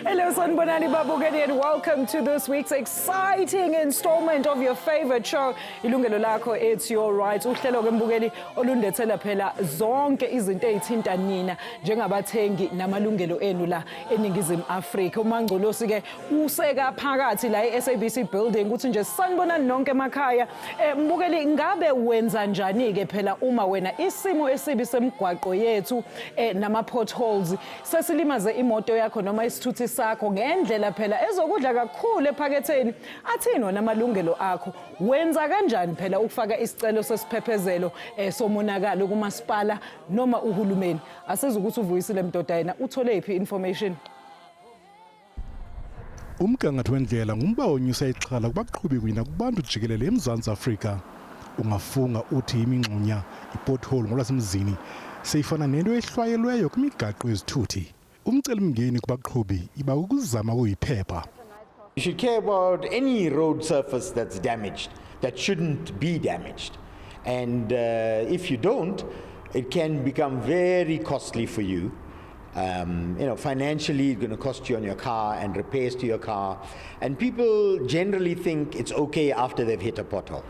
Hello, Sanibonani Babukeni, and welcome to this week's exciting installment of your favorite show, Yilungelo Lakho, It's Your Right. Uhlelo ke Mbukeli olundethela phela zonke izinto ezithinta nina njengabathengi namalungelo enu la eNingizimu Afrika. UMangcolosi ke useka phakathi la eSABC building uthi nje sanibonani nonke emakhaya. Mbukeli ngabe wenza njani ke phela uma wena isimo esibi semgwaqo yethu nama potholes sesilimaze imoto yakho noma isithuthi sakho ngendlela phela ezokudla kakhulu ephaketheni athini namalungelo akho wenza kanjani phela ukufaka isicelo sesiphephezelo somonakalo kumasipala noma uhulumeni asiza ukuthi uvuyisile Mdoda yena uthole iphi information. Umgangatho wendlela ngumba onyusa ixhala kubaqhubi kwina kubantu jikelele eMzantsi Afrika. Ungafunga uthi imingxunya ipothole ngolwasemzini seyifana nento ehlwayelweyo kwimigaqo yezithuthi. Umcelimngeni kubaqhubi iba ukuzama ukuyiphepha. You should care about any road surface that's damaged, that shouldn't be damaged. And if you don't, it can become very costly for you. Financially, it's going to cost you on your car and repairs to your car. And people generally think it's okay after they've hit a pothole.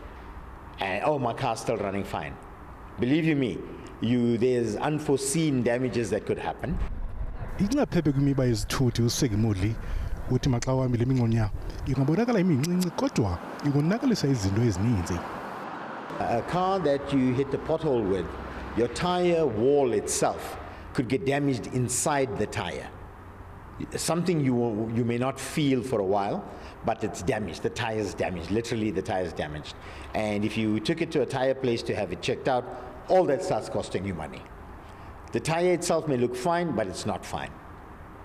And, oh, my car's still running fine. Believe you me, there's unforeseen damages that could happen. Ingaphephe kwimiba yezithuthi uSekimodli uthi maxa wambi lemingxonya ingabonakala imincinci kodwa ikonakalisa izinto ezininzi. A car that you hit the pothole with, your tire wall itself could get damaged inside the tire. Something you may not feel for a while, but it's damaged. The tire is damaged. Literally, the tire is damaged. And if you took it to a tire place to have it checked out, all that starts costing you money. The tire itself may look fine, but it's not fine.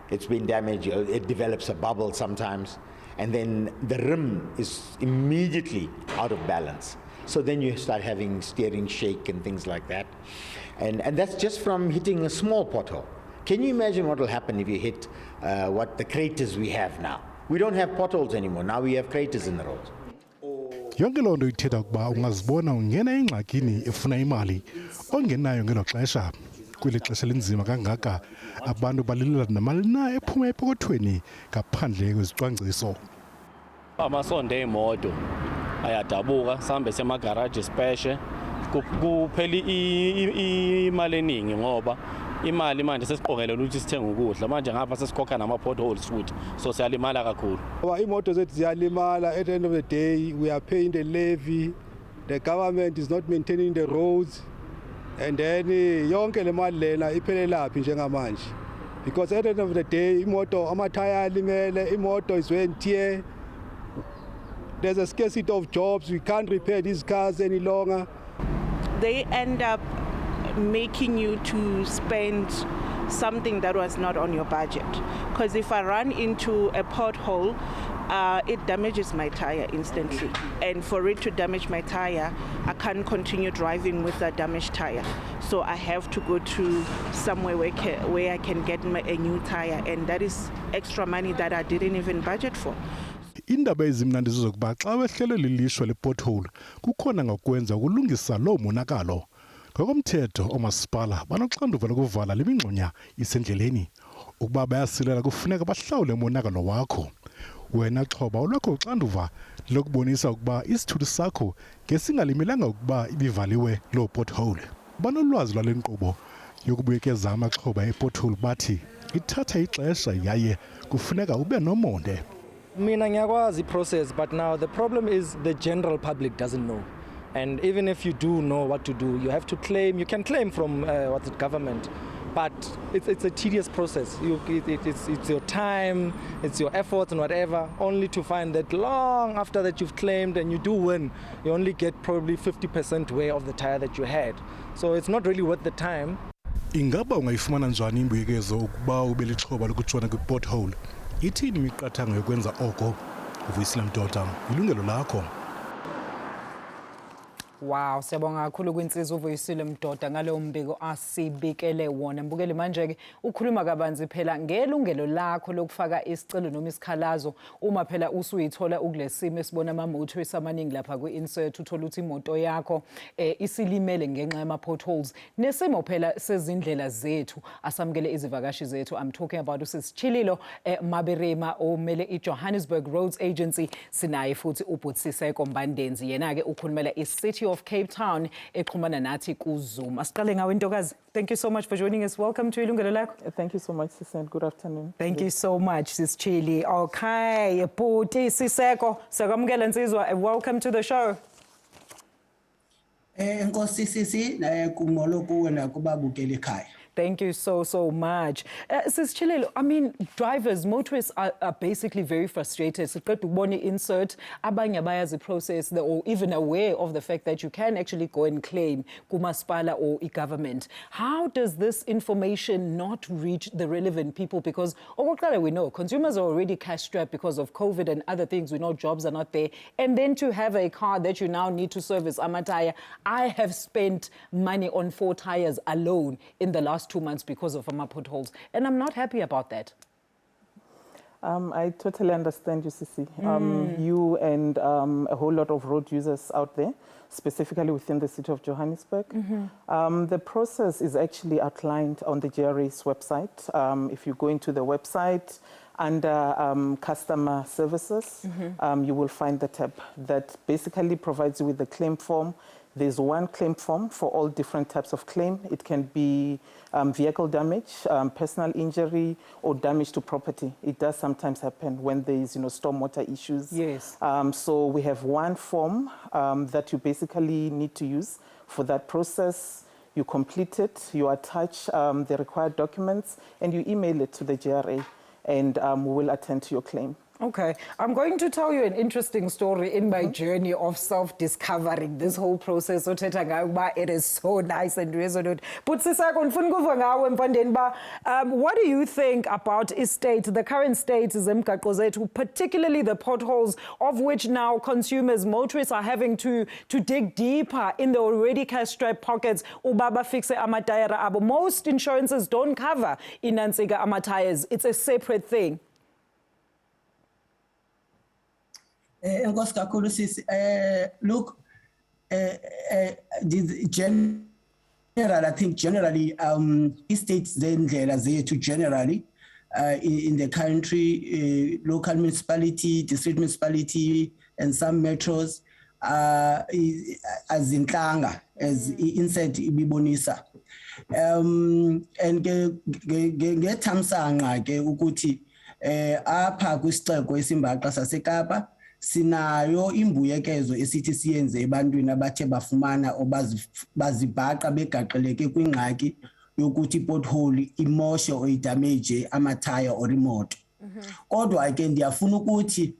It's been damaged. It develops a bubble sometimes, and then the rim is immediately out of balance. So then you start having steering shake and things like that. And that's just from hitting a small pothole. Can you imagine what will happen if you hit what the craters we have now? We don't have potholes anymore. Now we have craters in the roads. Yonke loo nto ithetha ukuba ungazibona ungena engxakini efuna imali ongenayo ngelo xesha. Kweli xesha linzima kangaka abantu balilela namali na ephuma epokothweni ngaphandle kwezicwangciso. Amasonde emoto ayadabuka sambe semagaraji sipeshe kupheli imali eningi ngoba imali manje sesiqokelela ukuthi sithenge ukudla manje ngapha sesikhokha nama potholes futhi so siyalimala kakhulu. Imoto zethu ziyalimala. At the end of the day we are paying the levy, the government is not maintaining the roads, and then yonke le mali lena iphelelaphi njengamanje, because at the end of the day imoto amathaya alimele, imoto is wear and tear. There's a scarcity of jobs. We can't repair these cars any longer. They end up making you to spend something that was not on your budget. Because if I run into a pothole, it damages my tire instantly. And for it to damage my tire, I can't continue driving with a damaged tire. So I have to go to somewhere where I can get a new tire. And that is extra money that I didn't even budget for. Indaba ezimnandi zokuba xa wehlelwe lilishwa lepothole kukhona ngakwenza ukulungisa lo monakalo. Ngokomthetho omasipala banoxanduva lokuvala lemingxonya isendleleni. Ukuba bayasilela kufuneka bahlawule umonakalo wakho. Wena xhoba olwakho uxanduva lokubonisa ukuba isithuthi sakho ngesingalimelanga ukuba ibivaliwe lo pothole. Banolwazi lwale nkqubo yokubuyekeza amaxhoba epothole bathi ithatha ixesha yaye kufuneka ube nomonde. Mina ngiyakwazi process, but now the problem is the general public doesn't know. And even if you do know what to do, you have to claim. You can claim from what's the government, but it's a tedious process. It's your time, it's your efforts and whatever, only to find that long after that you've claimed and you do win, you only get probably 50% way of the tire that you had. So it's not really worth the time. Ingaba ungayifumana njani imbuyekezo ukuba ubelixhoba lokutshona kwipothole? Ithini imiqathango yokwenza oko? Uvuyisile Mdoda, Yilungelo Lakho. Wow, siyabonga kakhulu kwinsizwa uVuyisile Mdoda ngalo mbiko asibikele wona. Mbukeli manje ke ukhuluma kabanzi phela ngelungelo lakho lokufaka isicelo noma isikhalazo uma phela usuyithola ukulesimo esibona ama motorists amaningi lapha kwi-insert uthola ukuthi imoto yakho isilimele ngenxa yama potholes. Nesimo phela sezindlela zethu asamukele izivakashi zethu. I'm talking about Tshililo Mabirimisa omele iJohannesburg Roads Agency, sinaye futhi Siseko Mbandezi yena ke ukhulumela City of Cape Town exhumana nathi kuZoom. Asiqale ngawe ntokazi. Thank you so much for joining us. Welcome to Yilungelo Lakho. Thank you so much, Sis, and good afternoon. Thank you so much, Sis Chili. Okay, Puti Siseko, sakamukela nsizwa. Welcome to the show. Enkosi sisi na kumolo kuwe na kubabukeli ekhaya. Thank you so much. Sis Tshililo, I mean, drivers, motorists are basically very frustrated. Siqeda ukubona insert abanye abayazi process or even aware of the fact that you can actually go and claim kumasipala or government. How does this information not reach the relevant people? Because okokuqala we know consumers are already cash strapped because of COVID and other things. We know jobs are not there. And then to have a car that you now need to service amataya. I have spent money on 4 tires alone in the last 2 months because of my potholes, and I'm not happy about that. I totally understand you, Sisi. You and a whole lot of road users out there, specifically within the city of Johannesburg. The process is actually outlined on the GRA's website. If you go into the website under customer services, you will find the tab that basically provides you with the claim form. There's one claim form for all different types of claim. It can be vehicle damage, personal injury, or damage to property. It does sometimes happen when there is, stormwater issues. Yes. So we have one form that you basically need to use for that process. You complete it, you attach the required documents, and you email it to the GRA, and we will attend to your claim. Okay, I'm going to tell you an interesting story in my journey of self-discovering this whole process. It is so nice and resolute. But Siseko, what do you think about the current state, particularly the potholes, of which now consumers, motorists are having to dig deeper in the already cash-strapped pockets? Most insurances don't cover inansiga amatires. It's a separate thing. Enkosi kakhulu sisi look general, I think generally estates zendlela zethu generally in the country, local municipality, district municipality, and some metros as inhlanga, as insert ibibonisa, and ngethamsanqa ke ukuthi apha kwisixeko esimbaxa saseKapa sinayo imbuyekezo esithi siyenze ebantwini abathe bafumana bazibhaqa begaqeleke kwingxaki yokuthi pothole imoshe or idamage amathaya or imoto. Kodwa ke ndiyafuna ukuthi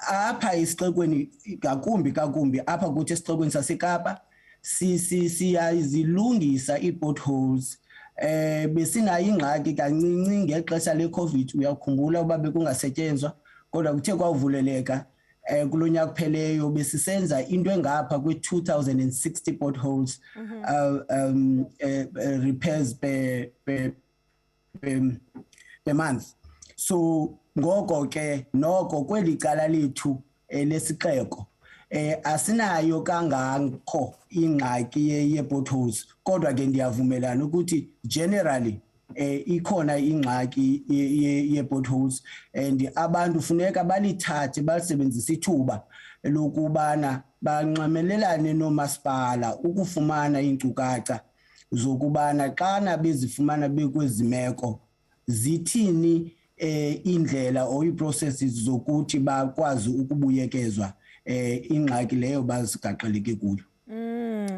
apha isixekweni kakumbi apha kuthi esixekweni saseKapa siyazilungisa ii-potholes. Besinayo ingxaki kancinci ngexesha le-COVID, uyakhumbula uba bekungasetyenzwa kodwa kuthe kwavuleleka kulonyaka kupheleyo besisenza into engapha kwe-2060 potholes repairs per month. So ngoko ke noko kweli cala lethu lesixeko asinayo kangakho ingxaki ye-potholes, kodwa ke ndiyavumelana ukuthi generally ikhona ingxaki ye-potholes, and abantu funeka balithathe balisebenzise ithuba lokubana banxamelelane nomasipala ukufumana iinkcukacha zokubana xana bezifumana bekwezi meko zithini indlela or ii-processes zokuthi bakwazi ukubuyekezwa ingxaki leyo bazigaqeleke kuyo.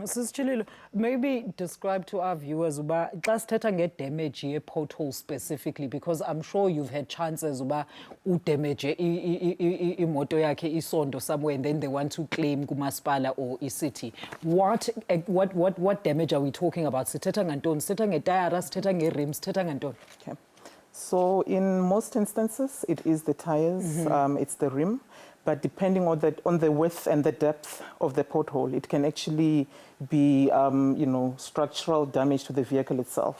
Sis Tshililo, maybe describe to our viewers uba xa sithetha nge-damage ye-pothole specifically, because I'm sure you've had chances uba udamage imoto yakhe isondo somewhere and then they want to claim kumasipala or i-city. What damage are we talking about? Sithetha ngantoni? Sithetha ngetayara, sithetha nge-rims, sithetha ngantoni? Okay. So in most instances, it is the tires, it's the rim. but depending on the width and the depth of the pothole, it can actually be, structural damage to the vehicle itself.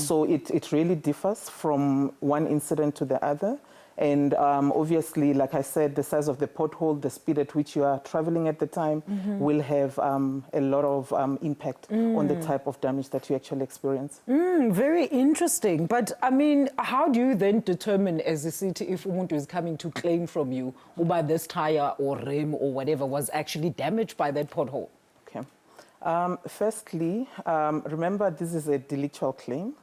So it really differs from one incident to the other. And obviously, like I said, the size of the pothole, the speed at which you are traveling at the time will have a lot of impact on the type of damage that you actually experience. Very interesting. But I mean, how do you then determine as a city if umuntu is coming to claim from you about this tire or rim or whatever was actually damaged by that pothole? Okay. Firstly, remember this is a delictual claim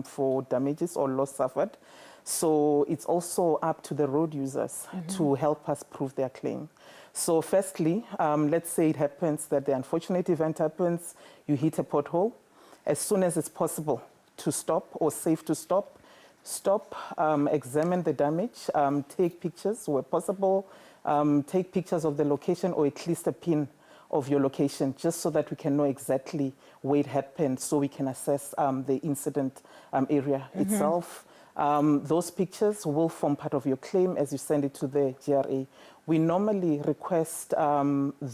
for damages or loss suffered. So it's also up to the road users to help us prove their claim. So firstly, let's say it happens that the unfortunate event happens, you hit a pothole. As soon as it's possible to stop or safe to stop, examine the damage, take pictures where possible, take pictures of the location or at least a pin of your location, just so that we can know exactly where it happened, so we can assess the incident area itself. Those pictures will form part of your claim as you send it to the GRA. We normally request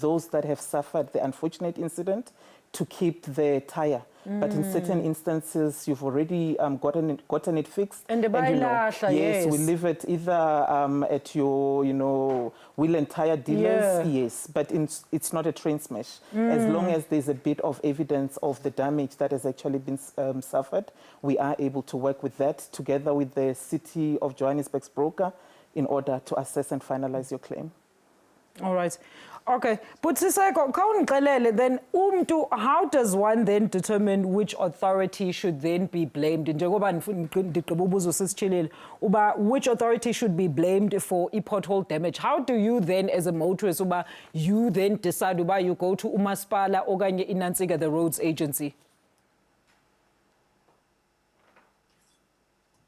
those that have suffered the unfortunate incident to keep the tire. But in certain instances, you've already gotten it fixed. And the yes, we leave it either at your, wheel and tire dealers. Yes, but it's not a train smash. As long as there's a bit of evidence of the damage that has actually been suffered, we are able to work with that together with the City of Johannesburg's broker in order to assess and finalize your claim. All right. Okay. But Siseko, then how does one then determine which authority should then be blamed? Which authority should be blamed for pothole damage? How do you then, as a motorist, you then decide you go to uMasipala or the Roads Agency?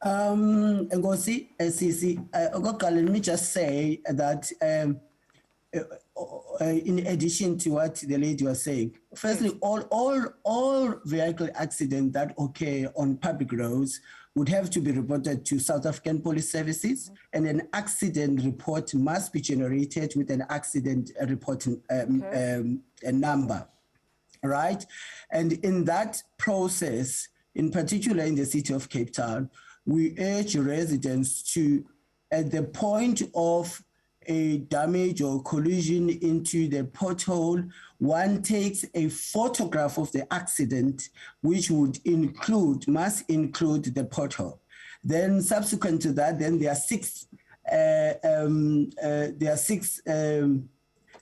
Ngosi, Sisi, let me just say that in addition to what the lady was saying, firstly, all vehicle accidents that occur on public roads would have to be reported to South African Police Services, and an accident report must be generated with an accident reporting number, right? And in that process, in particular in the city of Cape Town, we urge residents to, at the point of a damage or collision into the pothole, one takes a photograph of the accident, which must include the pothole. Then subsequent to that, then there are six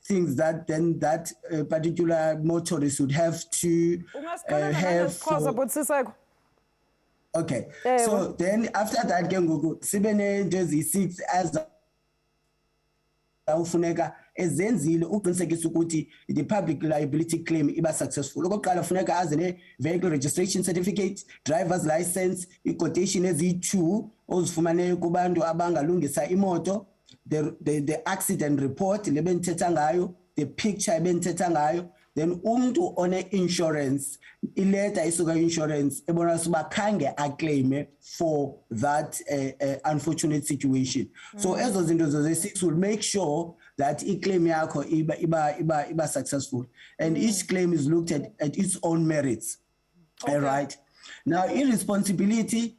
things that then that particular motorist would have to have. Okay, so then after that, six as ufuneka ezenzile uqinisekisa ukuthi the public liability claim iba successful. Okokuqala ufuneka aze ne vehicle registration certificate, driver's license, i-quotation ezi2 ozifumaneyo kubantu abangalungisa imoto, the accident report lebenithetha ngayo, the picture ebenithetha ngayo, then umuntu one insurance, ileta isuka insurance ebona suba khange aclaim for that unfortunate situation. So ezo zinto zoze6 will make sure that i-claim yakho iba successful, and each claim is looked at its own merits. All right. Now irresponsibility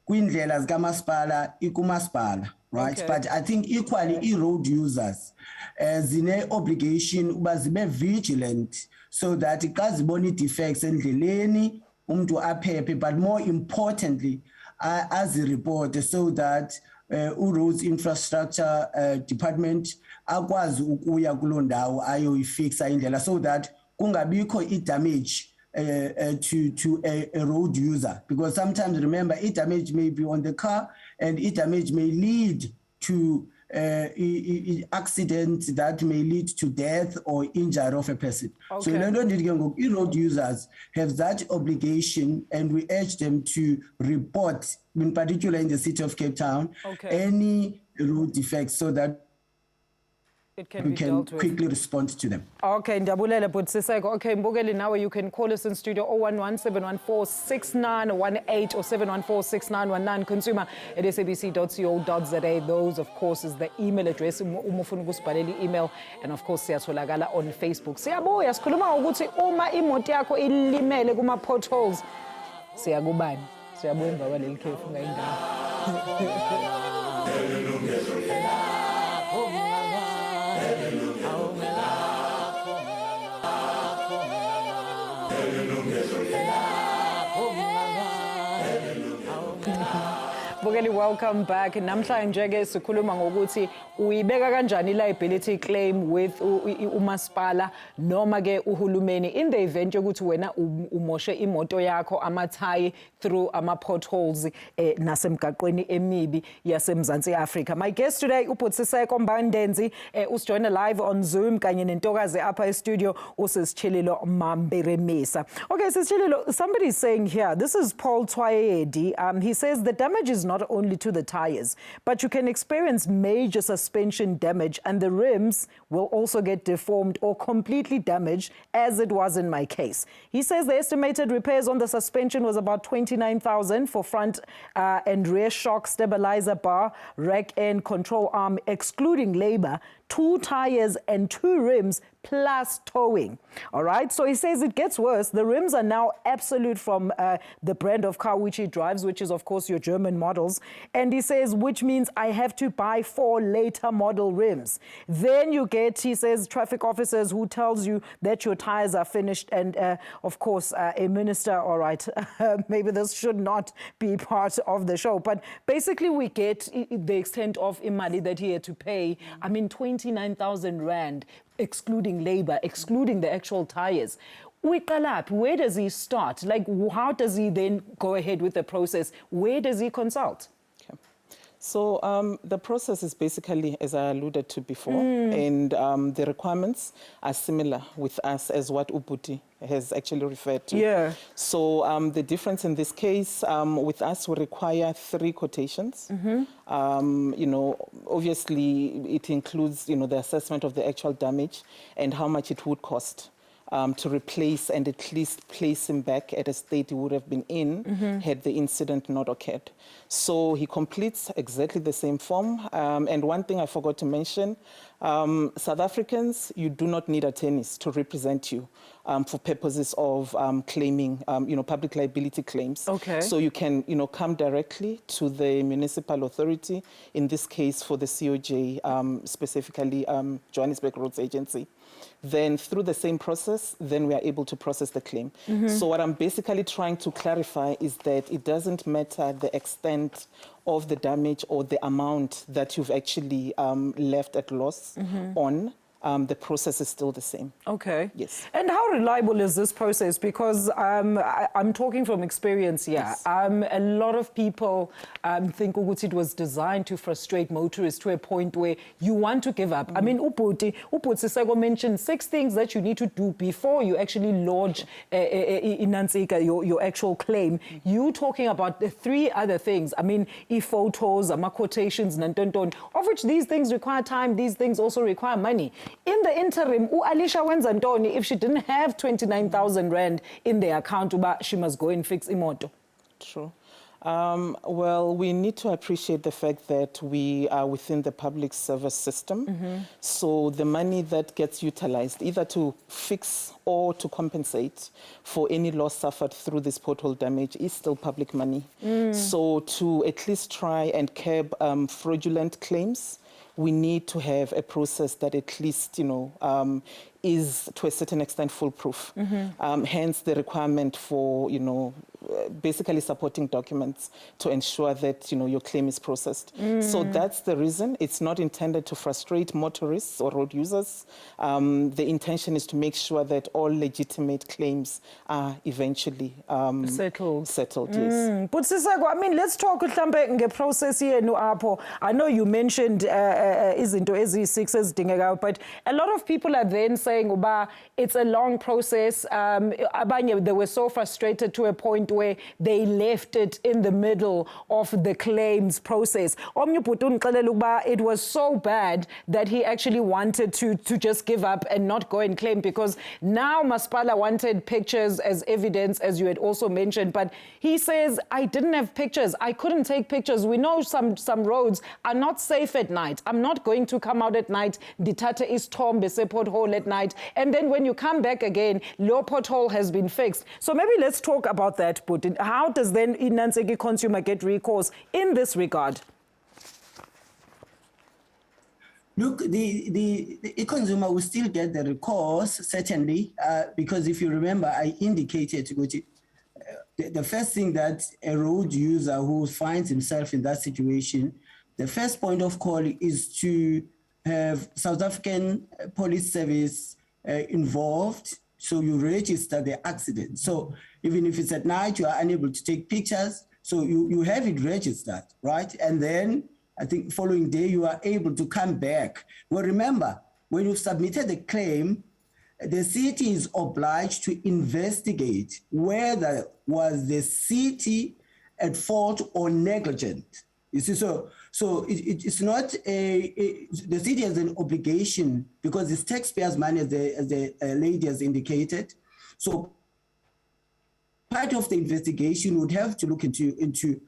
kwindlela zikamasipala ikumasipala, right? Okay. But I think equally road users zine obligation uba zibe vigilant so that xa zibona defects endleleni umuntu aphephe, but more importantly azireport so that roads infrastructure department akwazi ukuya kuloo ndawo ayoyifixa indlela so that kungabikho i-damage to a road user, because sometimes, remember, damage may be on the car and damage may lead to accidents that may lead to death or injury of a person. Okay. So road users have that obligation, and we urge them to report, in particular in the city of Cape Town, any road defects so that It can we be can dealt with. quickly respond to them. Okay, Ndabulele Siseko. Okay, Mbogeli, now you can call us in studio 011-714-6918 or 714-6919. Consumer at sabc.co.za. Those, of course, is the email address. Umufuna ukusibhalela email, and of course siyatholakala on Facebook. Siyabuya sikhuluma ukuthi uma imoto yakho ilimele kuma potholes, siyakubani? Siyabuya emva kwaleli khefu ngayindawo. Mbogeli, welcome back. Namhlanje ke sikhuluma ngokuthi uyibeka kanjani liability claim with umasipala noma ke uhulumeni in the event yokuthi wena umoshe imoto yakho amathayi through ama potholes nasemgaqweni emibi yaseMzantsi Africa. My guest today Siseko Mbandezi usijoina live on Zoom kanye nentokazi apha e-studio Tshililo Mabirimisa. Okay, Tshililo, somebody is saying here, this is Paul Twayedi. He says the damage is not only to the tires, but you can experience major suspension damage and the rims will also get deformed or completely damaged, as it was in my case. He says the estimated repairs on the suspension was about 29,000 for front and rear shock stabilizer bar, rack and control arm, excluding labor, 2 tires and 2 rims plus towing. All right, so he says it gets worse. The rims are now absolute from the brand of car which he drives, which is of course your German models. And he says, which means I have to buy 4 later model rims. Then you get, he says, traffic officers who tells you that your tires are finished. And of course, a minister, all right, maybe this should not be part of the show. But basically we get the extent of imali that he had to pay. I mean, 29,000 Rand, excluding labor, excluding the actual tires. Where does he start? Like, how does he then go ahead with the process? Where does he consult? Okay. So the process is basically, as I alluded to before, and the requirements are similar with us as what Uputi has actually referred to. Yeah. So the difference in this case, with us, we require 3 quotations. You know, obviously it includes, you know, the assessment of the actual damage and how much it would cost to replace and at least place him back at a state he would have been in had the incident not occurred. So he completes exactly the same form. And one thing I forgot to mention, South Africans, you do not need attorneys to represent you for purposes of claiming, you know, public liability claims. Okay. So you can, you know, come directly to the municipal authority, in this case for the COJ, specifically Johannesburg Roads Agency. Then through the same process, then we are able to process the claim. So what I'm basically trying to clarify is that it doesn't matter the extent of the damage or the amount that you've actually left at loss on. The process is still the same. Okay. Yes. And how reliable is this process? Because I'm talking from experience here. Yes. A lot of people think it was designed to frustrate motorists to a point where you want to give up. I mean, Siseko mentioned 6 things that you need to do before you actually lodge your actual claim. You talking about the 3 other things. I mean, photos, quotations, of which these things require time, these things also require money. In the interim, Alicia Wenzantoni, if she didn't have 29,000 Rand in the account, she must go and fix imoto. True. Well, we need to appreciate the fact that we are within the public service system. So the money that gets utilized either to fix or to compensate for any loss suffered through this pothole damage is still public money. So to at least try and curb fraudulent claims, we need to have a process that at least, you know, is to a certain extent foolproof. Hence the requirement for, you know, basically supporting documents to ensure that, you know, your claim is processed. So that's the reason. It's not intended to frustrate motorists or road users. The intention is to make sure that all legitimate claims are eventually settled, yes. But Siseko, I mean, let's talk the process here. I know you mentioned izinto ezi6 ezidingekayo, but a lot of people are then saying, it's a long process. They were so frustrated to a point where where they left it in the middle of the claims process. It was so bad that he actually wanted to just give up and not go and claim, because now Maspala wanted pictures as evidence, as you had also mentioned, but he says, I didn't have pictures. I couldn't take pictures. We know some roads are not safe at night. I'm not going to come out at night, ditata is tombe se pothole at night, and then when you come back again, low pothole has been fixed. So maybe let's talk about that, Putin. How does then Inanseki consumer get recourse in this regard? Look, the consumer will still get the recourse, certainly, because if you remember, I indicated the first thing that a road user who finds himself in that situation, the first point of call is to have South African Police Service involved, so you register the accident. So even if it's at night, you are unable to take pictures, so you have it registered, right? And then I think following day, you are able to come back. Well, remember, when you've submitted the claim, the city is obliged to investigate whether was the city at fault or negligent. You see, so it's not the city has an obligation, because it's taxpayers' money, as the lady has indicated. So part of the investigation would have to look into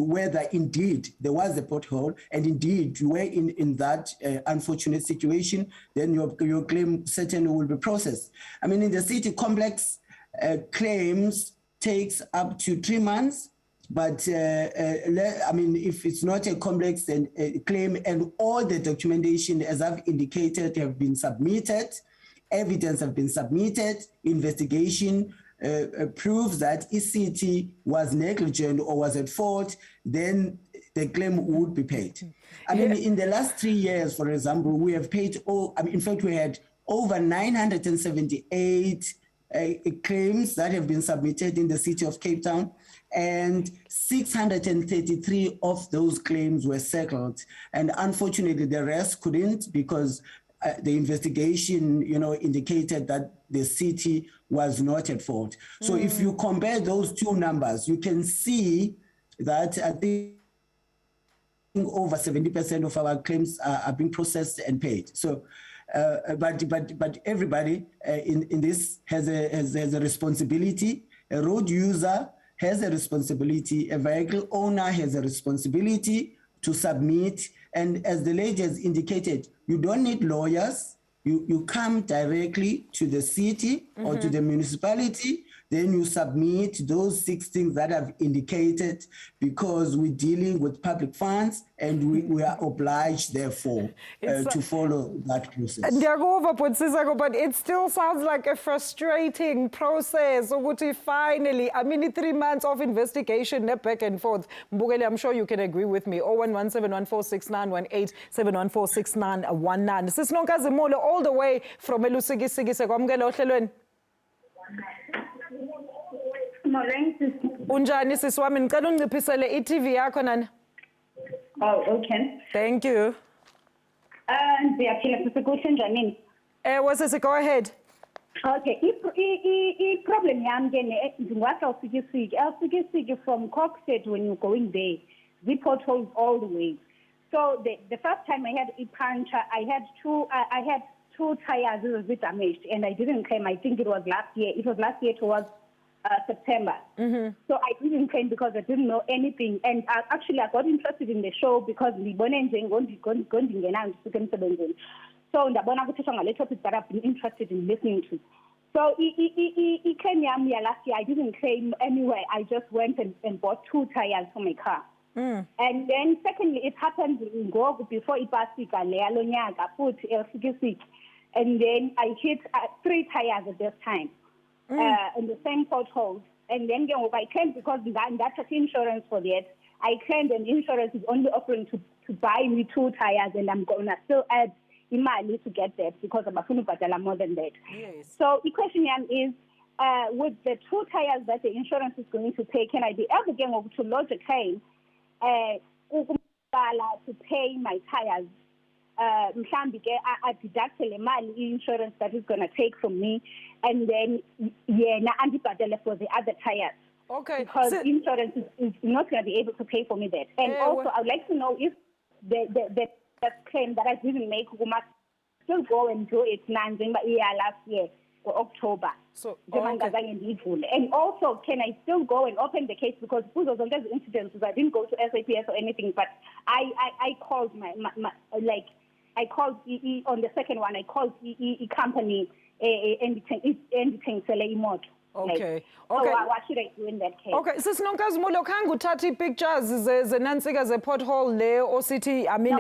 whether indeed there was a pothole, and indeed you were in that unfortunate situation, then your claim certainly will be processed. I mean, in the city complex, claims takes up to 3 months, but I mean, if it's not a complex claim and all the documentation, as I've indicated, have been submitted, evidence have been submitted, investigation proves that ECT was negligent or was at fault, then the claim would be paid. I mean, in the last 3 years, for example, we have paid, in fact, we had over 978 claims that have been submitted in the city of Cape Town, and 633 of those claims were settled. And unfortunately, the rest couldn't, because the investigation, indicated that the city was not at fault. So if you compare those two numbers, you can see that I think over 70% of our claims are being processed and paid. So, but everybody in this has a responsibility. A road user has a responsibility. A vehicle owner has a responsibility to submit. And as the lady has indicated, you don't need lawyers. You come directly to the city or to the municipality, then you submit those 6 things that I've indicated, because we're dealing with public funds and we are obliged, therefore, to follow that process. But it still sounds like a frustrating process. Finally, I mean, 3 months of investigation, back and forth. Mbugeli, I'm sure you can agree with me. 011-714-6918, 714-6919. This is Nonkazimolo, all the way from Elusikisiki. Sekwamukela ohlelweni. Unjani sisi wami, ngicela unciphisele i-TV yakho nana. Oh, okay. Thank you. Ndiyaphila sisi, kuhle njani? Sisi, go ahead. Okay, i-problem yami ke ndingathi awusikisiki from Coxted. When you're going there, the potholes all the way. So the first time I had a puncture, I had two tires that were damaged, and I didn't claim. I think it was last year. It was last year towards September. So I didn't claim because I didn't know anything. And actually, I got interested in the show because so ndabona ukuthi ngale topic that I've been interested in listening to. So I claim last year. I didn't claim anywhere. I just went and bought 2 tires for my car. And then secondly, it happened before ipasika leya lonyaka futhi esikisiki. And then I hit 3 tires at this time in the same potholes. And then I claimed because that's insurance for that. I claimed, and insurance is only offering to buy me 2 tires, and I'm going to still add imali to get that because I'm going to pay more than that. Yes. So the question is, with the 2 tires that the insurance is going to pay, can I be able to lodge a claim to pay my tires? Mhlambi ke I deduct le mali insurance that is going to take from me, and then andibhadele for the other tires. Okay. Because insurance is not going to be able to pay for me that. And also, I would like to know if the claim that I didn't make, we must still go and do it last year or October. So, And also, can I still go and open the case? Because those incidents, I didn't go to SAPS or anything, but I called I called EE on the second one. I called EE company, Indictment. Okay. So what should I do in that case? Okay, Sis Nonkazimulo, khange uthathe pictures zenansika ze-pothole le or city. I mean,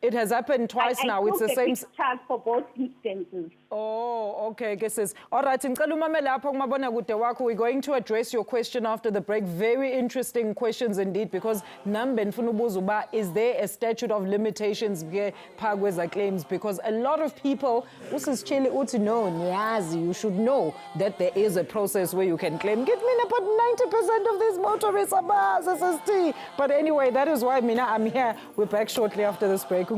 it has happened twice now. It's the same. Pictures for both instances. Oh, okay, guesses. All right, ngicela umame lapho kumabonakude wakho. We're going to address your question after the break. Very interesting questions indeed, because nambe ndifuna ubuza uba, is there a statute of limitations ke phakwe claims? Because a lot of people, usisitshele uthi no, niyazi, you should know that there is a process where you can claim. Get me about 90% of these motorists are SST. But anyway, that is why Mina, I'm here. We're back shortly after this break.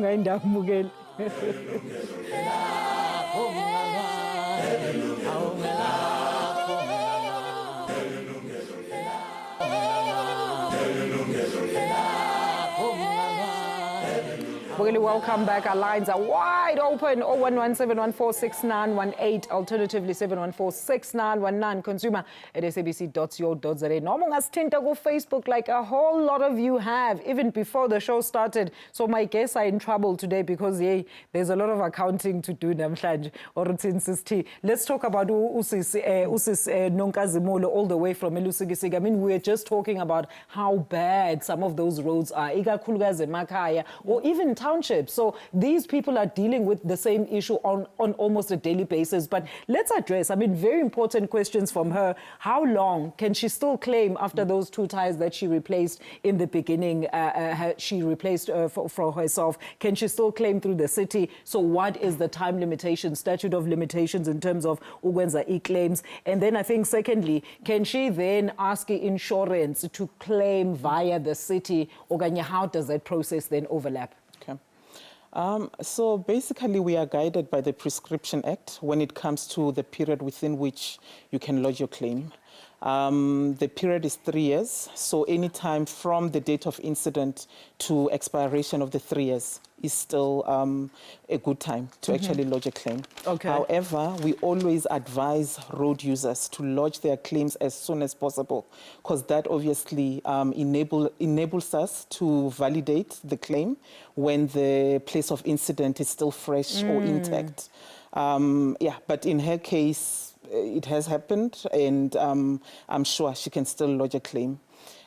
Welcome back. Our lines are wide open. 011-714-6918. Alternatively, 714-6919. Consumer at sabc.co.za. Noma ungasithinta ku Facebook like a whole lot of you have, even before the show started. So my guests are in trouble today because there's a lot of accounting to do namhlanje. Let's talk about Usis Nonkazimulo all the way from Elusikisika. I mean, we're just talking about how bad some of those roads are. Ikakhulukazi emakhaya or even townships. So these people are dealing with the same issue on almost a daily basis. But let's address, I mean, very important questions from her. How long can she still claim after those 2 tyres that she replaced in the beginning? She replaced for herself. Can she still claim through the city? So what is the time limitation, statute of limitations in terms of ukwenza e-claims? And then I think secondly, can she then ask insurance to claim via the city? Okanye, how does that process then overlap? So basically, we are guided by the Prescription Act when it comes to the period within which you can lodge your claim. The period is 3 years, so any time from the date of incident to expiration of the 3 years is still a good time to actually lodge a claim. Okay. However, we always advise road users to lodge their claims as soon as possible, because that obviously enables us to validate the claim when the place of incident is still fresh or intact. But in her case, it has happened, and I'm sure she can still lodge a claim.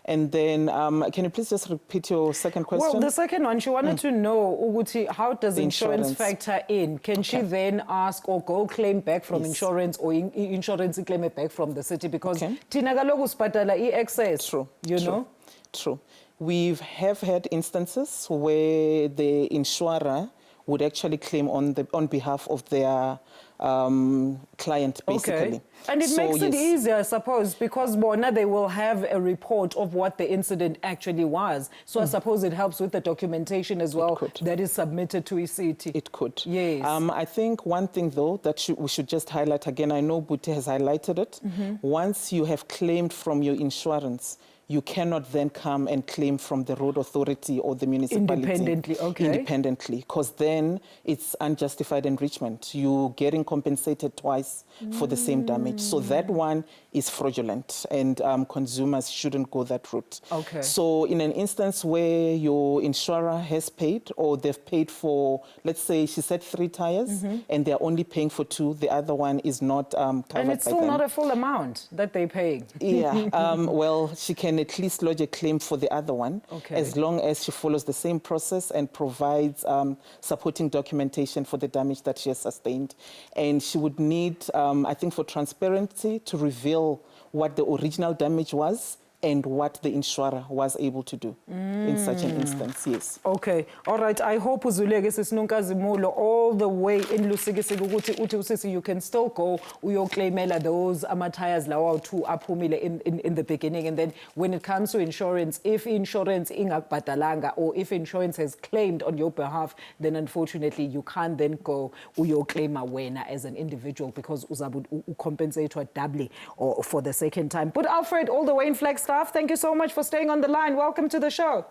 And then, can you please just repeat your second question? Well, the second one, she wanted to know, Uguti, how does insurance factor in? Can she then ask or go claim back from insurance, or insurance claim it back from the city? Because tina kaloku sibhadala i-excess. True. You know? True. We have had instances where the insurer would actually claim on behalf of their client, basically. Okay. And it makes it easier, I suppose, because they will have a report of what the incident actually was. So I suppose it helps with the documentation as well that is submitted to ECT. It could. Yes. I think one thing, though, that we should just highlight again, I know Bute has highlighted it. Once you have claimed from your insurance, you cannot then come and claim from the road authority or the municipality. Independently, okay. Independently, because then it's unjustified enrichment. You're getting compensated twice for the same damage. So that one is fraudulent, and consumers shouldn't go that route. Okay. So in an instance where your insurer has paid, or they've paid for, let's say she said 3 tyres, and they're only paying for 2, the other one is not covered by them. And it's still not a full amount that they're paying. Yeah, well, she can at least lodge a claim for the other one, as long as she follows the same process and provides supporting documentation for the damage that she has sustained. And she would need, I think, for transparency, to reveal what the original damage was and what the insurer was able to do in such an instance, yes. Okay, all right. I hope uzuleke sisinunkazimulo all the way in Lusikisiki ukuthi uthi usisi you can still go uyoclaimela those ama-tyres lawa two aphumile in the beginning, and then when it comes to insurance, if insurance ingakubhadalanga or if insurance has claimed on your behalf, then unfortunately you can't then go uyoclaima wena as an individual because uzabe ucompensatwa doubly or for the second time. But Alfred, all the way in Flagstaff, thank you so much for staying on the line. Welcome to the show.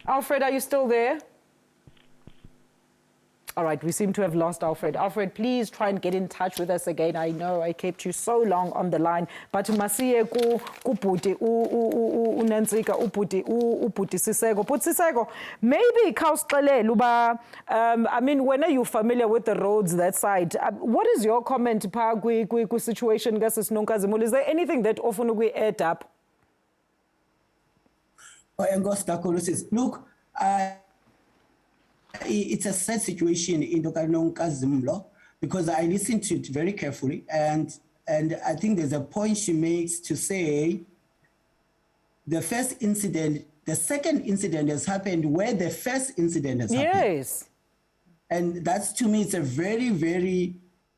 Alfred, are you still there? All right, we seem to have lost Alfred. Alfred, please try and get in touch with us again. I know I kept you so long on the line, but masiye ku bhuti uNansika ubhuti Siseko. But Siseko, maybe khawusixelele uba I mean, when are you familiar with the roads that side? What is your comment pa ku situation ka Sisinonkazimulo? Is there anything that often we add up? Look, it's a sad situation in Nonkazimulo because I listened to it very carefully, and I think there's a point she makes to say the first incident, the second incident has happened where the first incident has happened. Yes. And that's, to me, it's a very, very,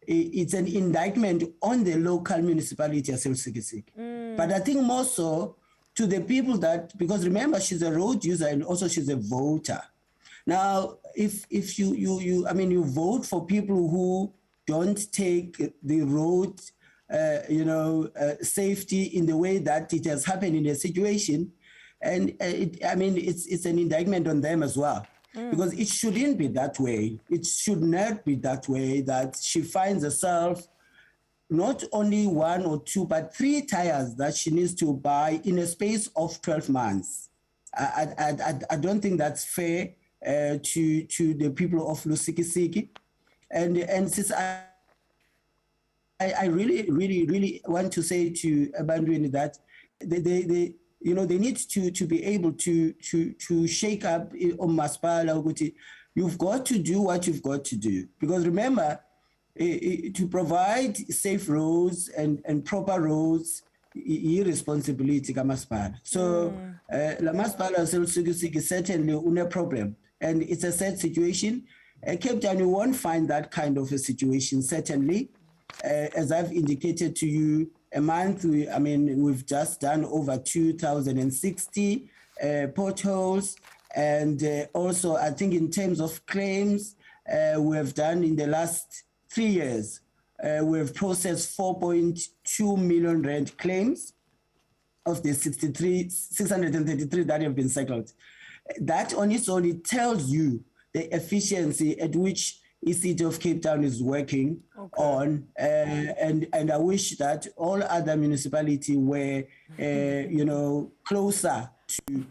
it's an indictment on the local municipality of Siseko. But I think more so to the people that, because remember, she's a road user and also she's a voter. Now, if you vote for people who don't take the road, safety in the way that it has happened in the situation, and it's an indictment on them as well, because it shouldn't be that way. It should not be that way that she finds herself not only one or two, but 3 tyres that she needs to buy in a space of 12 months. I don't think that's fair to the people of Lusikisiki. And since I really want to say to Abandwini that they need to be able to shake up on Maspala. You've got to do what you've got to do. Because remember, to provide safe roads and proper roads, irresponsibility kamaspala. So la Maspala Lusikisiki certainly una problem. And it's a sad situation. Cape Town, you won't find that kind of a situation, certainly. As I've indicated to you, a month, we've just done over 2,060 potholes. And also, I think in terms of claims, we have done in the last 3 years, we've processed 4.2 million rand claims of the 633 that have been settled. That on its own, it tells you the efficiency at which the city of Cape Town is working on, and I wish that all other municipalities were, closer to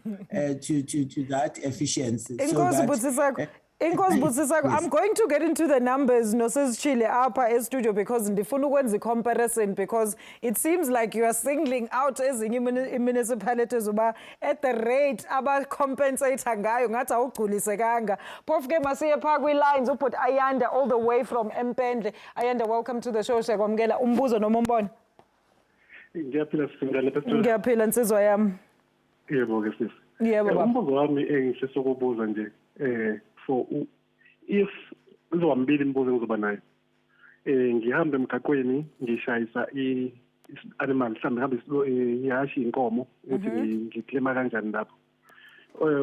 that efficiency. I'm going to get into the numbers, Tshililo, Upper Studio, because ndifuna ukwenza a comparison, because it seems like you are singling out ezinye municipalities uba at the rate aba-compensate ngayo ngathi awugculisekanga. Phofu ke masiye phaa kwi-lines ubhuti Ayanda all the way from Mpendle. Ayanda, welcome to the show. Siyakwamukela. Umbuzo noma umbono? Ngiyaphila nsizwa yami. Yebo ke sis. Yebo baba. Umbuzo wami engifisa ukubuza nje for if ngizowambili imibuzo engizoba nayo. Ngihamba emgaqweni ngishayisa animal mhlambe ihashi inkomo ukuthi ngiclaima kanjani lapho.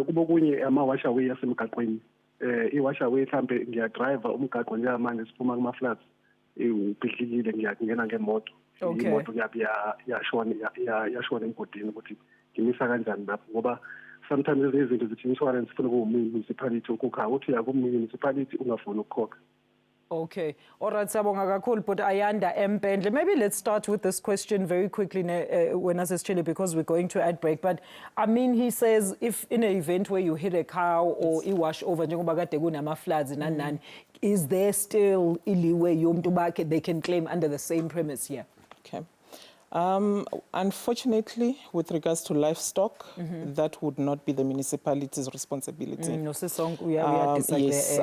Kuba kunye ama-wash away asemgaqweni. I-wash away mhlambe ngiyadriver umgaqo njengamanje siphuma kuma-flats ubhidlikile ngiyangena ngemoto. Imoto yashona emgodini ukuthi ngimisa kanjani lapho ngoba sometimes there's izinto zithi insurance ifuna municipality ukukhaya uthi municipality ungafuni ukukhokha. Okay. All right, Sabonga kakhulu, but Ayanda Mpendle. Maybe let's start with this question very quickly when I say Tshililo, because we're going to ad break. But I mean, he says if in an event where you hit a cow or you wash over, floods and is there still iliwe yomntu bakhe they can claim under the same premise here? Okay. Unfortunately, with regards to livestock, that would not be the municipality's responsibility. No, we are yes,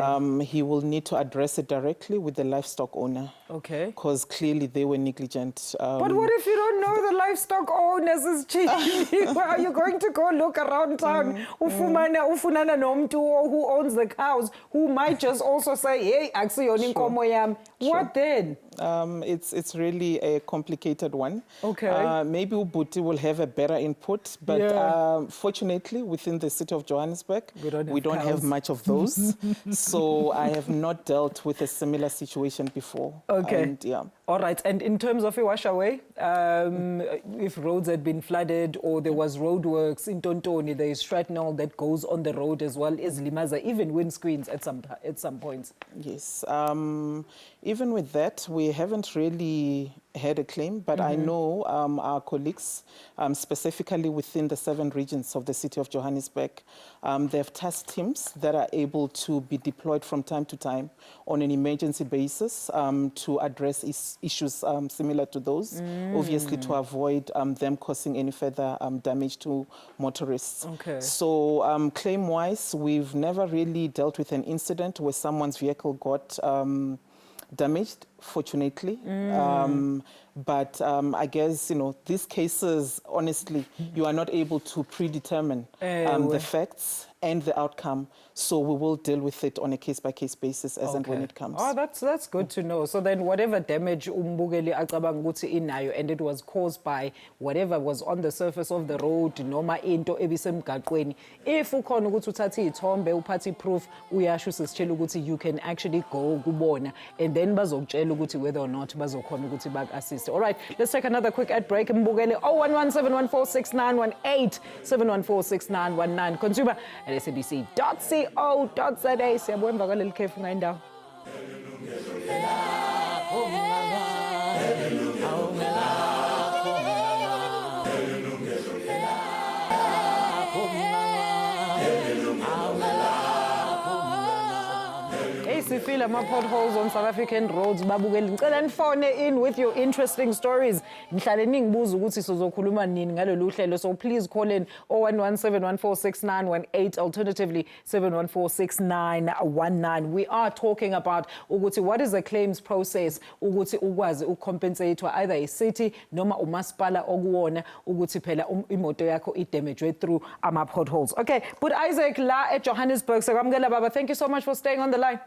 he will need to address it directly with the livestock owner. Okay. Because clearly they were negligent. But what if you don't know the livestock owners is Tshililo? Are you going to go look around town? Ufunana nomntu who owns the cows, who might just also say, hey, aksiyoni inkomo yami. What then? It's really a complicated one. Okay. Maybe Ubuti will have a better input, but fortunately, within the city of Johannesburg, we don't have much of those. So I have not dealt with a similar situation before. Okay. And, yeah. All right. And in terms of a wash away, if roads had been flooded or there was roadworks in Tontoni, there is shrapnel that goes on the road as well as limaza, even windscreens at some points. Yes. Even with that, we haven't really had a claim, but I know our colleagues, specifically within the 7 regions of the city of Johannesburg, they have task teams that are able to be deployed from time to time on an emergency basis to address issues similar to those, obviously to avoid them causing any further damage to motorists. Okay. So claim-wise, we've never really dealt with an incident where someone's vehicle got damaged, fortunately. But I guess, these cases, honestly, you are not able to predetermine the facts and the outcome. So we will deal with it on a case-by-case basis as and when it comes. Oh, that's good to know. So then whatever damage umbukeli acabanga ukuthi inayo and it was caused by whatever was on the surface of the road, noma into ebisemgaqweni, if ukhona ukuthi uthathe ithombe uphathe proof, uyasho sisitshela ukuthi you can actually go kubona and then bazokutshela ukuthi whether or not bazokhona ukuthi bak-assist. All right, let's take another quick ad break. Mbukeli 011-714-6918, 714-6919. Consumer at SABC.co.za. Siyabona emva kwaleli khefu ngayindawo. We feel my potholes on South African roads. Babukeli ngicela nifone in with your interesting stories. Ngihlale ningibuza ukuthi sizokhuluma nini ngalolu hlelo. So please call in 011-714-6918, alternatively 714-6919. We are talking about ukuthi what is the claims process ukuthi ukwazi ucompensate either a city noma umasipala okuwona ukuthi phela imoto yakho idamaged through ama potholes. Okay, but Isaac la at Johannesburg. Sekwamukela baba. Thank you so much for staying on the line.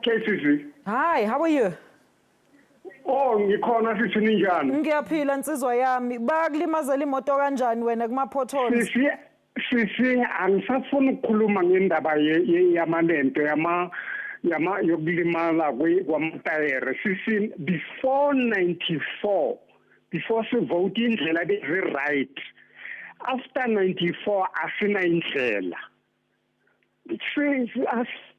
KCC. Hi, how are you? Oh, ngikhona sithi ninjani? Ngiyaphila insizwa yami. Bakulimazela imoto kanjani wena kuma potholes? Sisi angisafuna ukukhuluma ngendaba yamalento yokulimala kwamatayere. Sisi before 94, before sivote indlela be right. After 94 asina indlela.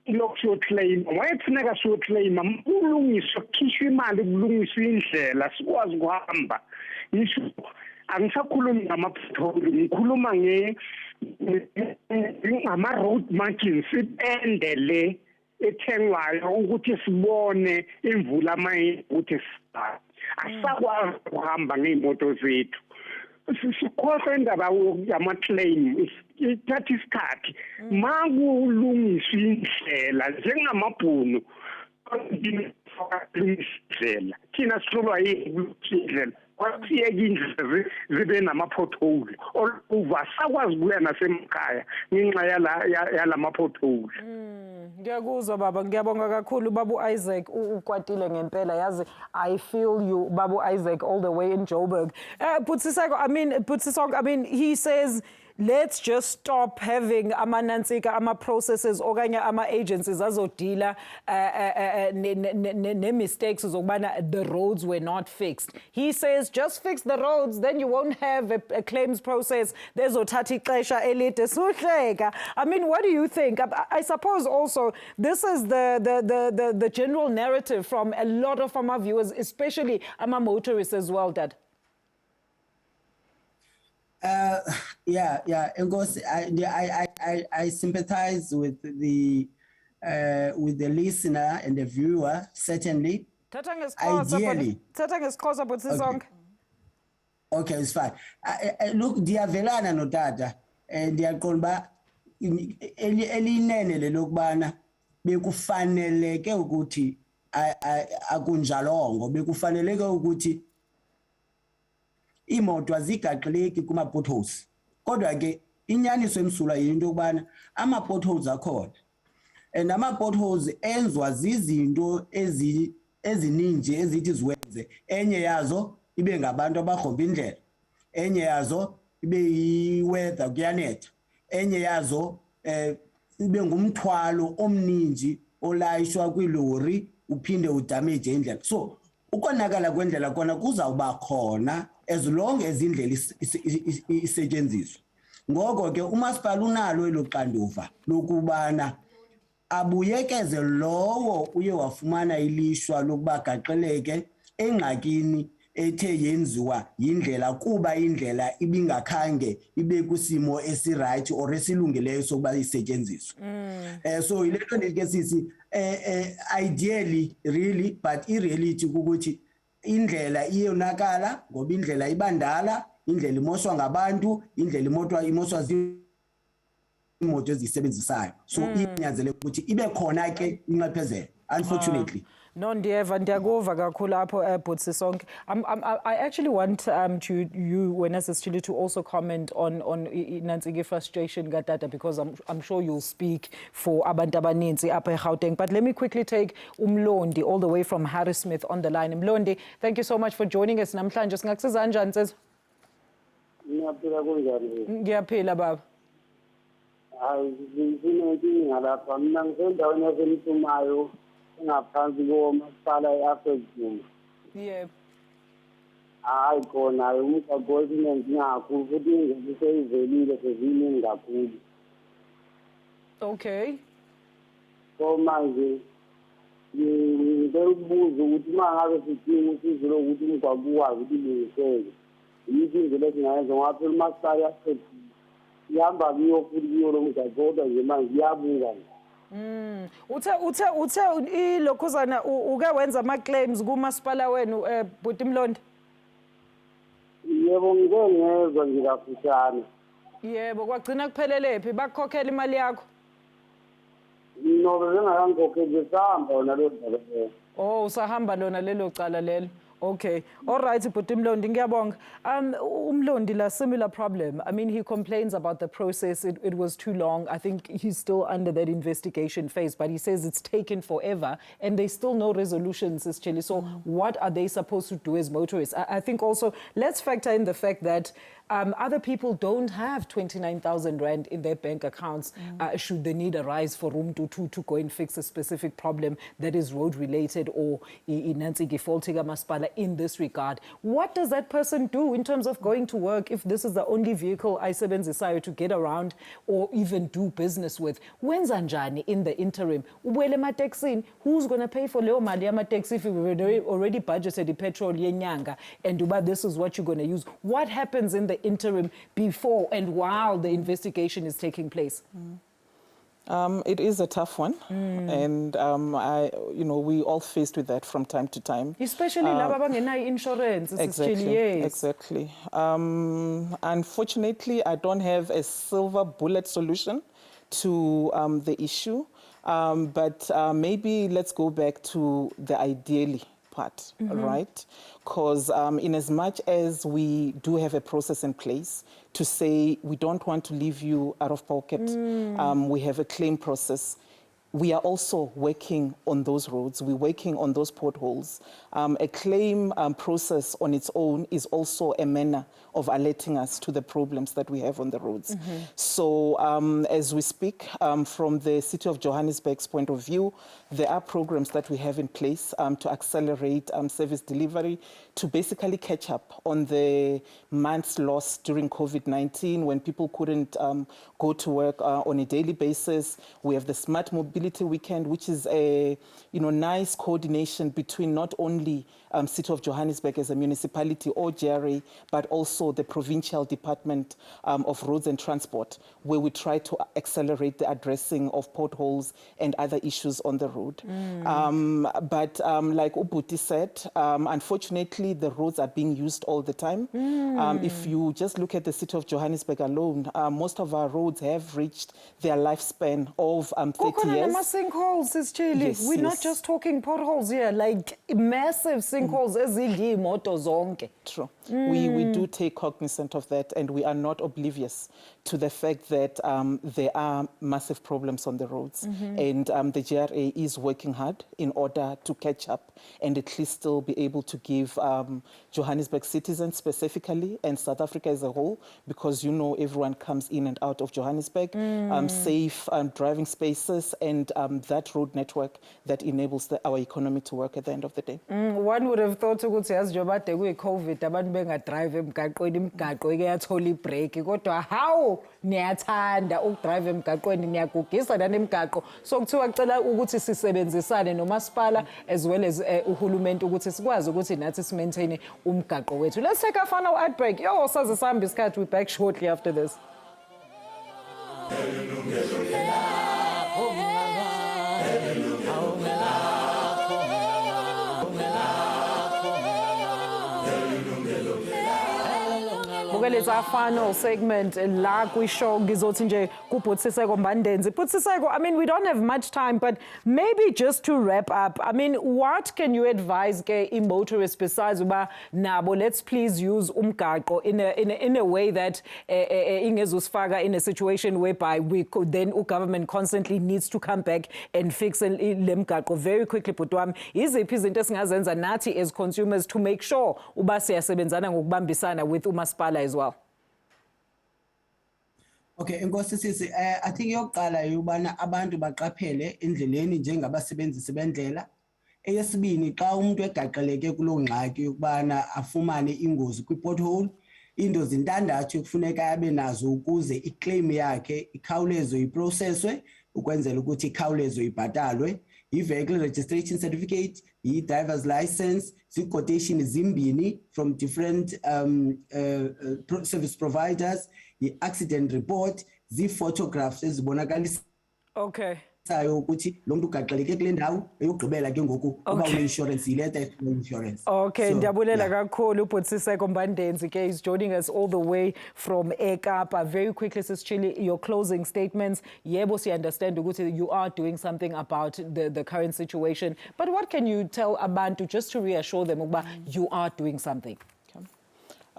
Lokho claim wayefuneka so claim ukulungiswa kukhishwa imali ukulungisa indlela sikwazi ukuhamba ngisho angisakhulumi ngama-pothole ngikhuluma ngama-road markings ipende le ethengwayo ukuthi sibone imvula maye ukuthi asakwazi ukuhamba ngey'moto zethu sikhohlwa indaba yama-claim ithatha isikhathi makulungiswa indlela njengamabhunu indlela thina sihlolwa indlela kwasiyeka indlela zibe nama-pothole all over sakwazi ukuya nasemakhaya ngenxa yalama-pothole. Ngiyakuzwa baba, ngiyabonga kakhulu babu Isaac ukwatile ngempela yazi I feel you babu Isaac all the way in Joburg. Siseko, I mean he says let's just stop having ama processes okanye ama agencies azodila ne mistakes zokubana the roads were not fixed. He says just fix the roads, then you won't have a claims process. There's othatha ixesha elide suhleka. I mean, what do you think? I suppose also this is the general narrative from a lot of our viewers, especially ama motorists as well, Dad. Yeah. Of course, I sympathize with the listener and the viewer, certainly. Ideally. Okay. Okay, it's fine. Look, ndiyavelana notata. Ndiyaqonda elinene lelokubana bekufaneleke ukuthi akunjalongo bekufaneleke ukuthi imoto azigaqeleki kuma potholes. Kodwa ke inyaniso emsulwa yinto yokubana ama potholes akhona. And ama potholes enzwa zizinto eziningi ezithi ziwenze. Enye yazo ibe ngabantu abakhomba indlela. Enye yazo ibe yi-weather kuyanetha. Enye yazo ibe ngumthwalo omningi olayishwa kwilori uphinde udamage indlela. So ukonakala kwendlela kona kuzawuba khona as long as indlela isetshenziswa. Ngoko ke umasipala unalo eloxanduva lokubana abuyekeze lowo uye wafumana ilishwa lokuba gaqeleke engxakini ethe yenziwa indlela kuba indlela ibingakhange ibe kusimo esiright or esilungeleyo sokuba isetshenziswe. So ilento ndike sisi ideally really but irreality ukuthi indlela iyonakala ngoba indlela ibandala, indlela imoshwa ngabantu, indlela imoshwa imoto ezisebenzisayo. So inyanzele ukuthi ibe khona ke inqephezelo unfortunately. No, ndiyakuva kakhulu apho Butsi Sonke. I actually want you when Tshililo to also comment on Nantsiki frustration katata because I'm sure you'll speak for abantu abaninzi apha eGauteng. But let me quickly take Umlondi all the way from Harrismith on the line. Umlondi, thank you so much for joining us namhlanje. Singakusiza kanjani nsizwa? Ngiyaphila kunjani? Ngiyaphila baba. Hayi nginenkinga lapha mina ngisendaweni yasemthumayo ngaphansi komasipala eAfrican. Yebo. Hayi khona umgaqo wesinenkinga kakhulu futhi ingeke seyivelile seziningi kakhulu. Okay. So manje ngicela ukubuza ukuthi uma ngabe sidinga usizo lokuthi umgaqo ukwazi ukuthi ulungiseke. Yini indlela esingayenza ngoba phela umasipala yasePS ihamba kuyo futhi kuyo lo mgaqo kodwa nje manje iyabuka nje. Uthe ilokhuzana uke wenza ama claims kumasipala wenu Bhuti Mlondi? Yebo ngike ngezwe nje kafushane. Yebo kwagcina kuphelele phi bakukhokhela imali yakho? No bengakangikhokheli sahamba lona lo daba. Oh usahamba lona lelo cala lelo. Okay. All right, Bhuti Mlondi, ngiyabonga. Umlondi, la similar problem. I mean, he complains about the process. It was too long. I think he's still under that investigation phase, but he says it's taken forever and there's still no resolutions, Tshililo. So what are they supposed to do as motorists? I think also, let's factor in the fact that other people don't have 29,000 Rand in their bank accounts should the need arise for room to go and fix a specific problem that is road related or in this regard. What does that person do in terms of going to work if this is the only vehicle I desire to get around or even do business with? When's Anjani in the interim? Who's going to pay for Leo Maliama taxi if we've already budgeted the petrol yenyanga and this is what you're going to use? What happens in the interim before and while the investigation is taking place? It is a tough one, and we all faced with that from time to time. Especially laba bangena insurance. Exactly. Unfortunately, I don't have a silver bullet solution to the issue, but maybe let's go back to the ideally part, right? Because in as much as we do have a process in place to say we don't want to leave you out of pocket, we have a claim process. We are also working on those roads. We're working on those potholes. A claim process on its own is also a manner of alerting us to the problems that we have on the roads. So as we speak, from the City of Johannesburg's point of view, there are programs that we have in place to accelerate service delivery, to basically catch up on the months lost during COVID-19 when people couldn't go to work on a daily basis. We have the Smart Mobility Weekend, which is a nice coordination between not only City of Johannesburg as a municipality or GRA, but also the Provincial Department of Roads and Transport, where we try to accelerate the addressing of potholes and other issues on the road. But like Ubuti said, unfortunately, the roads are being used all the time. If you just look at the City of Johannesburg alone, most of our roads have reached their lifespan of 30 years. Sinkholes, Tshililo. Yes, We're not yes. just talking potholes here, like massive sinkholes. True. We do take cognizant of that, and we are not oblivious to the fact that there are massive problems on the roads. And the GRA is working hard in order to catch up and at least still be able to give Johannesburg citizens specifically and South Africa as a whole, because you know everyone comes in and out of Johannesburg, safe driving spaces and that road network that enables our economy to work at the end of the day. One would have thought ukuthi yazi njengoba kwe COVID abantu bengadrive emgaqweni imigaqo iyathola ibreak kodwa how niyathanda ukudrive emgaqweni niyagugisa nanemigaqo so kuthiwa kucela ukuthi sisebenzisane nomasipala as well as uhulumeni ukuthi sikwazi ukuthi nathi simaintain umgaqo wethu. Let's take a final ad break. Yo saze sihamba isikhathi, we back shortly after this. It's our final segment. La kwisho ngizothi nje kuPotholes-Siseko Mbandezi. Potholes-Siseko, I mean, we don't have much time, but maybe just to wrap up, I mean, what can you advise ke motorists besides uba nabo let's please use umgaqo in a way that ingezusifaka in a situation whereby we could then government constantly needs to come back and fix le mgaqo very quickly. But iziphi izinto esingazenza nathi as consumers to make sure uba siyasebenzana ngokubambisana with umasipala as well? Okay, inkosi sisi, I think yokuqala yubana abantu baqaphele endleleni njengabasebenzisi bendlela. Eyesibini, xa umuntu egaqeleke kuloo ngxaki yokubana afumane ingozi kwi-pothole, into zintandathu ekufuneka abe nazo ukuze iclaim yakhe ikhawulezwe iprocesswe ukwenzela ukuthi ikhawulezwe ibhatalwe. I-vehicle registration certificate, i-driver's license, zi-quotation zimbini from different service providers, i-accident report, zi-photographs ezibonakalisa okay ukuthi lo muntu ugaxeleke kule ndawo eyogqibela ke ngoku uba une-insurance ileta insurance. Okay, ndiyabulela kakhulu uPotholes-Siseko Mbandezi ke is joining us all the way from eKapa. Very quickly, Tshililo, your closing statements. Yebo, si understand ukuthi you are doing something about the current situation, but what can you tell abantu just to reassure them about you are doing something?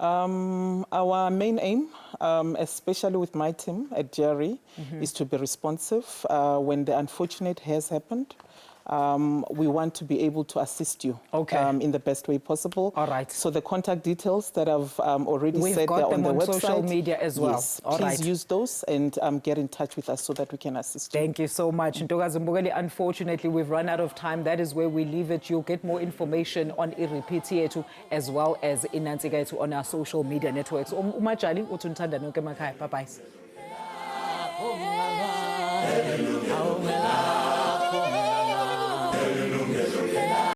Our main aim, especially with my team at GRA, is to be responsive when the unfortunate has happened. We want to be able to assist you in the best way possible. All right. So the contact details that I've already said there on the website. We've got them on social media as well. Yes, all please right. use those and get in touch with us so that we can assist you. Thank you so much. Ntokazi Mbugeli, unfortunately, we've run out of time. That is where we leave it. You'll get more information on iRepeat yethu as well as inantsika yethu on our social media networks. Umajali, utunthanda nonke emakhaya. Bye-bye.